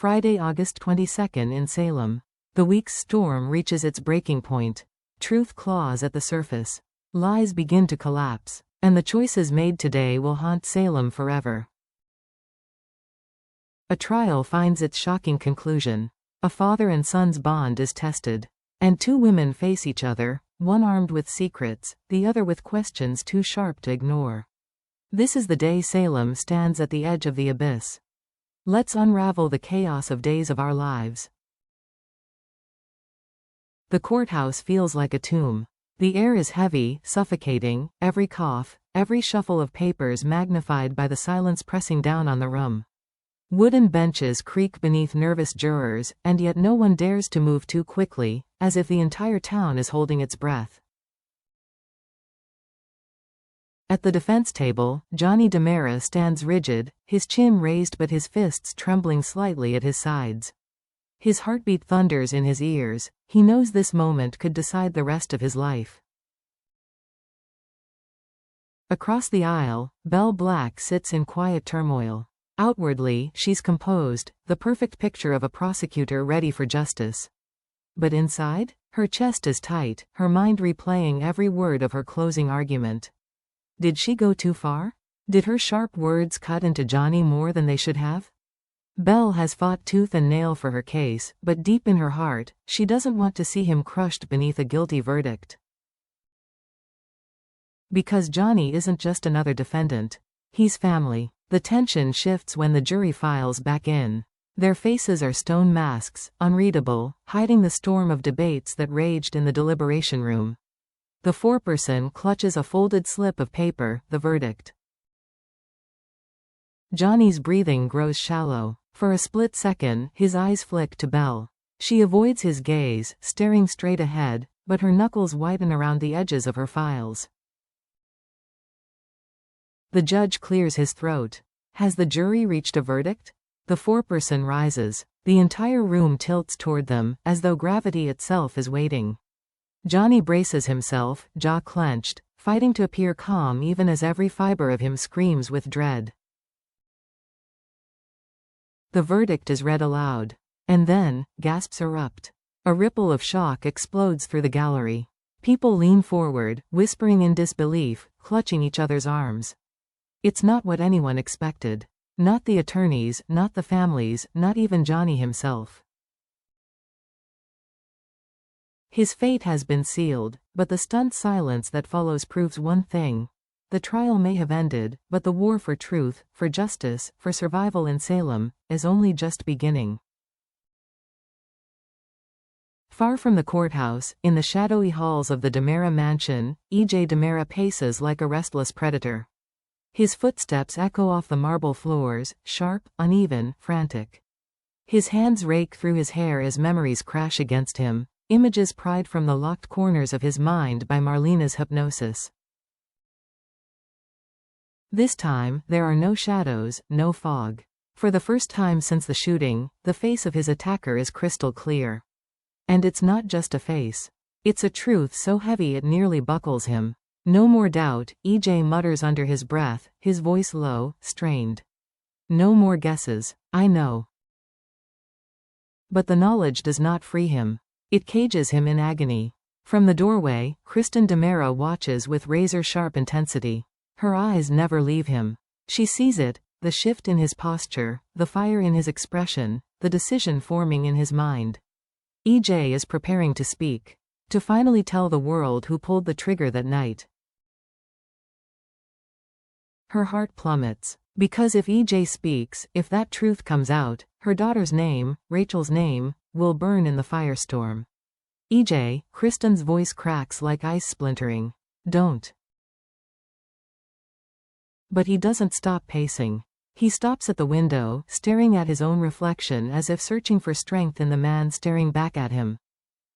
Friday, August 22nd in Salem. The week's storm reaches its breaking point. Truth claws at the surface. Lies begin to collapse. And the choices made today will haunt Salem forever. A trial finds its shocking conclusion. A father and son's bond is tested. And two women face each other, one armed with secrets, the other with questions too sharp to ignore. This is the day Salem stands at the edge of the abyss. Let's unravel the chaos of days of our lives. The courthouse feels like a tomb. The air is heavy, suffocating, every cough, every shuffle of papers magnified by the silence pressing down on the room. Wooden benches creak beneath nervous jurors, and yet no one dares to move too quickly, as if the entire town is holding its breath. At the defense table, Johnny DiMera stands rigid, his chin raised but his fists trembling slightly at his sides. His heartbeat thunders in his ears. He knows this moment could decide the rest of his life. Across the aisle, Belle Black sits in quiet turmoil. Outwardly, she's composed, the perfect picture of a prosecutor ready for justice. But inside, her chest is tight, her mind replaying every word of her closing argument. Did she go too far? Did her sharp words cut into Johnny more than they should have? Belle has fought tooth and nail for her case, but deep in her heart, she doesn't want to see him crushed beneath a guilty verdict. Because Johnny isn't just another defendant. He's family. The tension shifts when the jury files back in. Their faces are stone masks, unreadable, hiding the storm of debates that raged in the deliberation room. The foreperson clutches a folded slip of paper, the verdict. Johnny's breathing grows shallow. For a split second, his eyes flick to Belle. She avoids his gaze, staring straight ahead, but her knuckles whiten around the edges of her files. The judge clears his throat. Has the jury reached a verdict? The foreperson rises. The entire room tilts toward them, as though gravity itself is waiting. Johnny braces himself, jaw clenched, fighting to appear calm even as every fiber of him screams with dread. The verdict is read aloud. And then, gasps erupt. A ripple of shock explodes through the gallery. People lean forward, whispering in disbelief, clutching each other's arms. It's not what anyone expected. Not the attorneys, not the families, not even Johnny himself. His fate has been sealed, but the stunned silence that follows proves one thing. The trial may have ended, but the war for truth, for justice, for survival in Salem, is only just beginning. Far from the courthouse, in the shadowy halls of the DiMera mansion, E.J. DiMera paces like a restless predator. His footsteps echo off the marble floors, sharp, uneven, frantic. His hands rake through his hair as memories crash against him, images pried from the locked corners of his mind by Marlena's hypnosis. This time, there are no shadows, no fog. For the first time since the shooting, the face of his attacker is crystal clear. And it's not just a face. It's a truth so heavy it nearly buckles him. No more doubt, E.J. mutters under his breath, his voice low, strained. No more guesses. I know. But the knowledge does not free him. It cages him in agony. From the doorway, Kristen DiMera watches with razor-sharp intensity. Her eyes never leave him. She sees it, the shift in his posture, the fire in his expression, the decision forming in his mind. E.J. is preparing to speak. To finally tell the world who pulled the trigger that night. Her heart plummets. Because if E.J. speaks, if that truth comes out, her daughter's name, Rachel's name, will burn in the firestorm. E.J., Kristen's voice cracks like ice splintering. Don't. But he doesn't stop pacing. He stops at the window, staring at his own reflection as if searching for strength in the man staring back at him.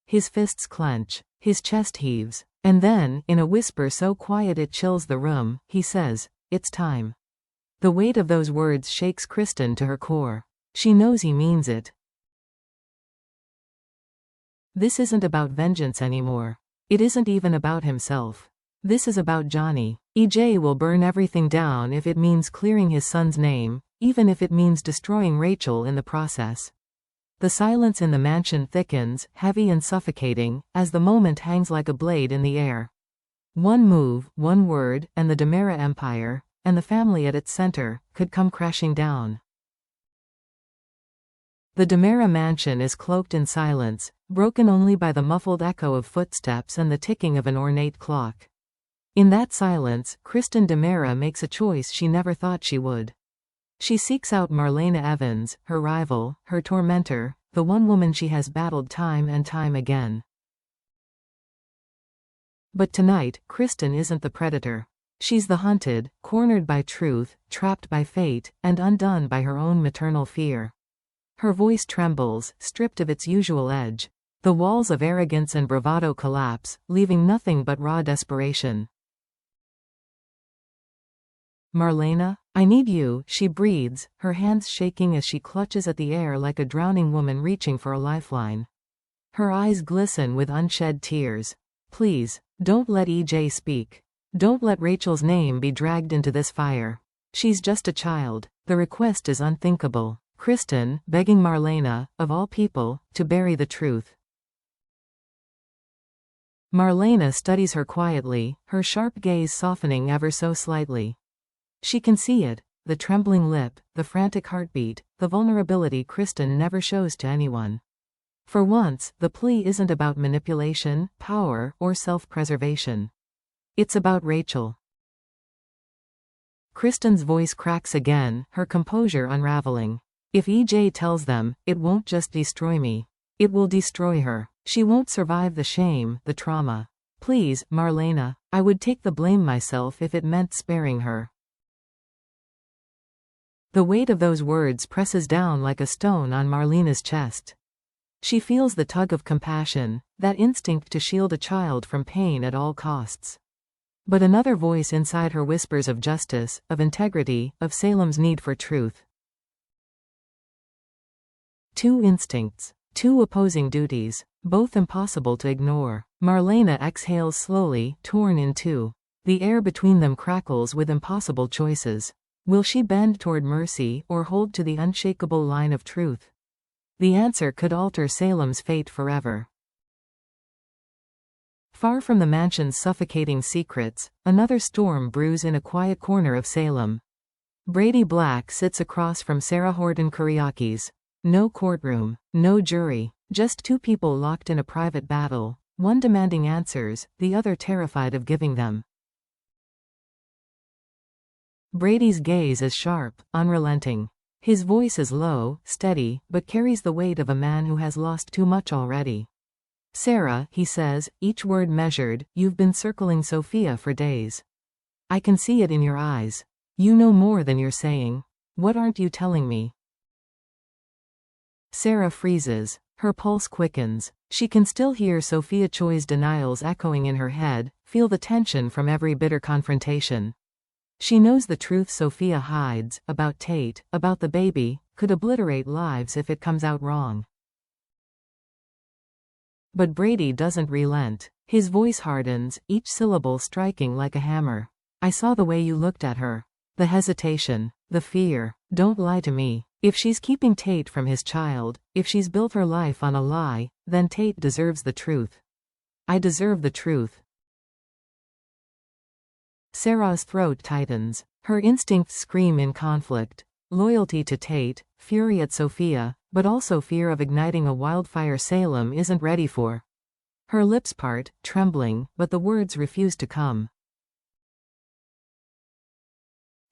His fists clench. His chest heaves. And then, in a whisper so quiet it chills the room, he says, "It's time." The weight of those words shakes Kristen to her core. She knows he means it. This isn't about vengeance anymore. It isn't even about himself. This is about Johnny. E.J. will burn everything down if it means clearing his son's name, even if it means destroying Rachel in the process. The silence in the mansion thickens, heavy and suffocating, as the moment hangs like a blade in the air. One move, one word, and the DeMera empire, and the family at its center, could come crashing down. The DeMera mansion is cloaked in silence, broken only by the muffled echo of footsteps and the ticking of an ornate clock. In that silence, Kristen DeMera makes a choice she never thought she would. She seeks out Marlena Evans, her rival, her tormentor, the one woman she has battled time and time again. But tonight, Kristen isn't the predator. She's the hunted, cornered by truth, trapped by fate, and undone by her own maternal fear. Her voice trembles, stripped of its usual edge. The walls of arrogance and bravado collapse, leaving nothing but raw desperation. "Marlena, I need you," she breathes, her hands shaking as she clutches at the air like a drowning woman reaching for a lifeline. Her eyes glisten with unshed tears. "Please, don't let EJ speak. Don't let Rachel's name be dragged into this fire. She's just a child." The request is unthinkable. Kristen, begging Marlena, of all people, to bury the truth. Marlena studies her quietly, her sharp gaze softening ever so slightly. She can see it, the trembling lip, the frantic heartbeat, the vulnerability Kristen never shows to anyone. For once, the plea isn't about manipulation, power, or self-preservation. It's about Rachel. Kristen's voice cracks again, her composure unraveling. "If EJ tells them, it won't just destroy me. It will destroy her. She won't survive the shame, the trauma. Please, Marlena, I would take the blame myself if it meant sparing her." The weight of those words presses down like a stone on Marlena's chest. She feels the tug of compassion, that instinct to shield a child from pain at all costs. But another voice inside her whispers of justice, of integrity, of Salem's need for truth. Two instincts, two opposing duties, both impossible to ignore. Marlena exhales slowly, torn in two. The air between them crackles with impossible choices. Will she bend toward mercy or hold to the unshakable line of truth? The answer could alter Salem's fate forever. Far from the mansion's suffocating secrets, another storm brews in a quiet corner of Salem. Brady Black sits across from Sarah Horton Kuriakis. No courtroom, no jury, just two people locked in a private battle, one demanding answers, the other terrified of giving them. Brady's gaze is sharp, unrelenting. His voice is low, steady, but carries the weight of a man who has lost too much already. "Sarah," he says, each word measured, "you've been circling Sophia for days. I can see it in your eyes. You know more than you're saying. What aren't you telling me?" Sarah freezes. Her pulse quickens. She can still hear Sophia Choi's denials echoing in her head, feel the tension from every bitter confrontation. She knows the truth Sophia hides, about Tate, about the baby, could obliterate lives if it comes out wrong. But Brady doesn't relent. His voice hardens, each syllable striking like a hammer. "I saw the way you looked at her. The hesitation, the fear. Don't lie to me. If she's keeping Tate from his child, if she's built her life on a lie, then Tate deserves the truth. I deserve the truth." Sarah's throat tightens. Her instincts scream in conflict. Loyalty to Tate, fury at Sophia, but also fear of igniting a wildfire Salem isn't ready for. Her lips part, trembling, but the words refuse to come.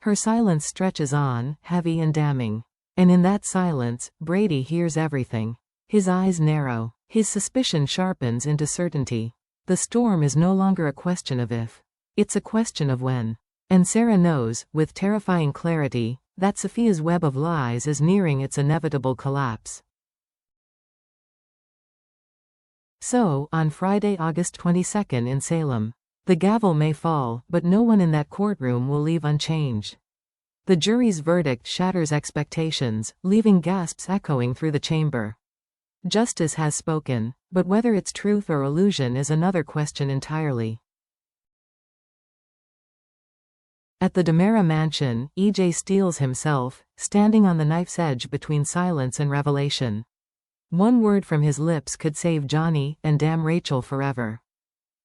Her silence stretches on, heavy and damning. And in that silence, Brady hears everything. His eyes narrow. His suspicion sharpens into certainty. The storm is no longer a question of if. It's a question of when. And Sarah knows, with terrifying clarity, that Sophia's web of lies is nearing its inevitable collapse. So, on Friday, August 22 in Salem, the gavel may fall, but no one in that courtroom will leave unchanged. The jury's verdict shatters expectations, leaving gasps echoing through the chamber. Justice has spoken, but whether it's truth or illusion is another question entirely. At the DeMera mansion, EJ steels himself, standing on the knife's edge between silence and revelation. One word from his lips could save Johnny and damn Rachel forever.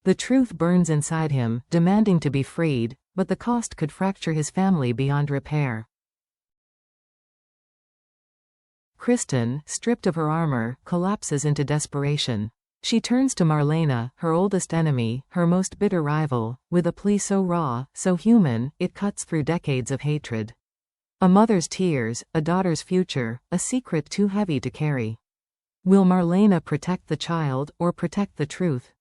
The truth burns inside him, demanding to be freed, but the cost could fracture his family beyond repair. Kristen, stripped of her armor, collapses into desperation. She turns to Marlena, her oldest enemy, her most bitter rival, with a plea so raw, so human, it cuts through decades of hatred. A mother's tears, a daughter's future, a secret too heavy to carry. Will Marlena protect the child, or protect the truth?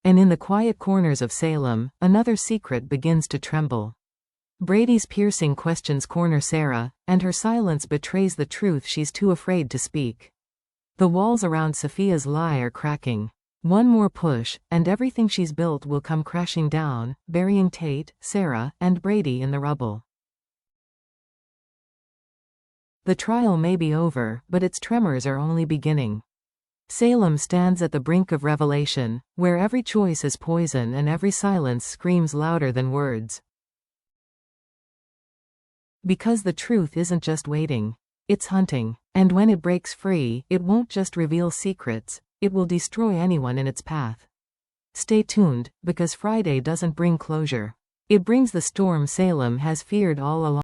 And in the quiet corners of Salem, another secret begins to tremble. Brady's piercing questions corner Sarah, and her silence betrays the truth she's too afraid to speak. The walls around Sophia's lie are cracking. One more push, and everything she's built will come crashing down, burying Tate, Sarah, and Brady in the rubble. The trial may be over, but its tremors are only beginning. Salem stands at the brink of revelation, where every choice is poison and every silence screams louder than words. Because the truth isn't just waiting, it's hunting, and when it breaks free, it won't just reveal secrets, it will destroy anyone in its path. Stay tuned, because Friday doesn't bring closure. It brings the storm Salem has feared all along.